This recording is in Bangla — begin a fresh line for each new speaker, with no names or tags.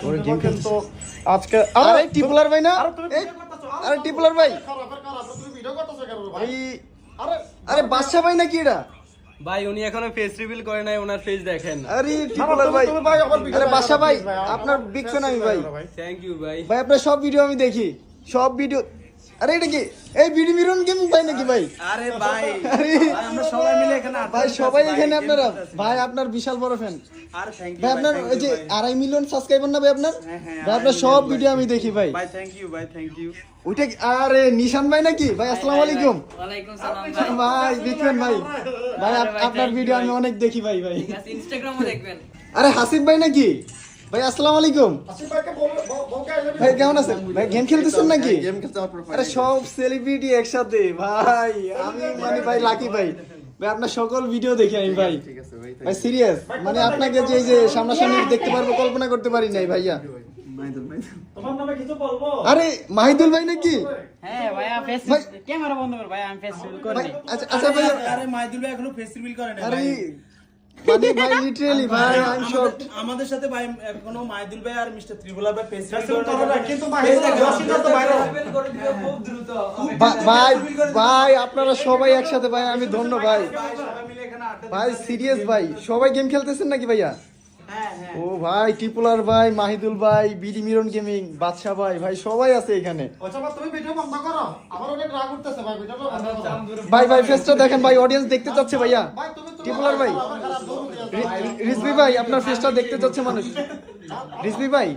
ওরে গেম খেলতো আজকে। আরে টিপুলার ভাই না, আরে টিপুলার ভাই, আরে বাদশা ভাই নাকি এটা?
ভাই উনি এখনো ফেস রিভিল করে নাই, ওনার ফেস দেখেন।
আরে টিপুলার ভাই, আরে বাদশা ভাই আপনার বিগ ফ্যান আমি ভাই।
থ্যাংক ইউ ভাই।
ভাই আপনার সব ভিডিও আমি দেখি, সব ভিডিও। আরে এটা কি এই বিডি মিরন গেম ভাই নাকি ভাই?
আরে ভাই
আরে
আমরা সবাই মিলে এখানে
ভাই সবাই এখানে আপনারা ভাই আপনার বিশাল বড় ফ্যান
আর থ্যাংক ইউ
ভাই। আপনার ওই যে 2.5 মিলিয়ন সাবস্ক্রাইবার না ভাই আপনার? ভাই আপনার সব ভিডিও আমি দেখি ভাই।
ভাই থ্যাংক ইউ ভাই, থ্যাংক ইউ।
ওইটা আরে নিশান ভাই নাকি ভাই? আসসালামু আলাইকুম।
ওয়ালাইকুম সালাম
ভাই বিক্রম ভাই, ভাই আপনার ভিডিও আমি অনেক দেখি ভাই। ভাই
ইনস্টাগ্রামও দেখবেন।
আরে হাসিব ভাই নাকি ভাই? আসসালামু আলাইকুম ভাই, কেমন আছেন ভাই? গেম খেলতেছেন নাকি? আরে সব সেলিব্রিটি একসাথে ভাই, আমি মানে ভাই লাকি ভাই। ভাই আপনার সকল ভিডিও দেখি আমি ভাই। ভাই সিরিয়াস মানে আপনাকে যে এই যে সামনাসামনি দেখতে পারবো কল্পনা করতে পারি নাই ভাইয়া। আরে মাহিদুল ভাই নাকি?
হ্যাঁ ভাইয়া ফেস
ভাই
ক্যামেরা বন্ধ কর ভাই, আমি ফেস রিভিল করি।
ভাই আচ্ছা আচ্ছা ভাই,
আরে মাইদুল ভাই এখনো ফেস রিভিল করে নাই
আরে
ভাই।
মানে ভাই লিটারালি ভাই আই এম শকড।
আমাদের সাথে ভাই এখনো মাইদুল ভাই আর মিস্টার ত্রিপুলা ভাই ফেস রিভিল করে নাই, কিন্তু
ভাই ভাই আপনারা সবাই একসাথে ভাই, আমি ধন্য ভাই। ভাই সিরিয়াস ভাই, সবাই গেম খেলতেছেন নাকি ভাইয়া? ও ভাই টিপুলার ভাই, মাহিদুল ভাই, বিডি মিরন গেমিং, বাদশা ভাই, ভাই সবাই আছে এখানে। ভাই ভাই ফেসটা দেখেন ভাই, অডিয়েন্স দেখতে চাচ্ছে ভাইয়া। টিপুলার ভাই, রিজভি ভাই আপনার ফেসটা দেখতে চাচ্ছে মানুষ। রিজভি ভাই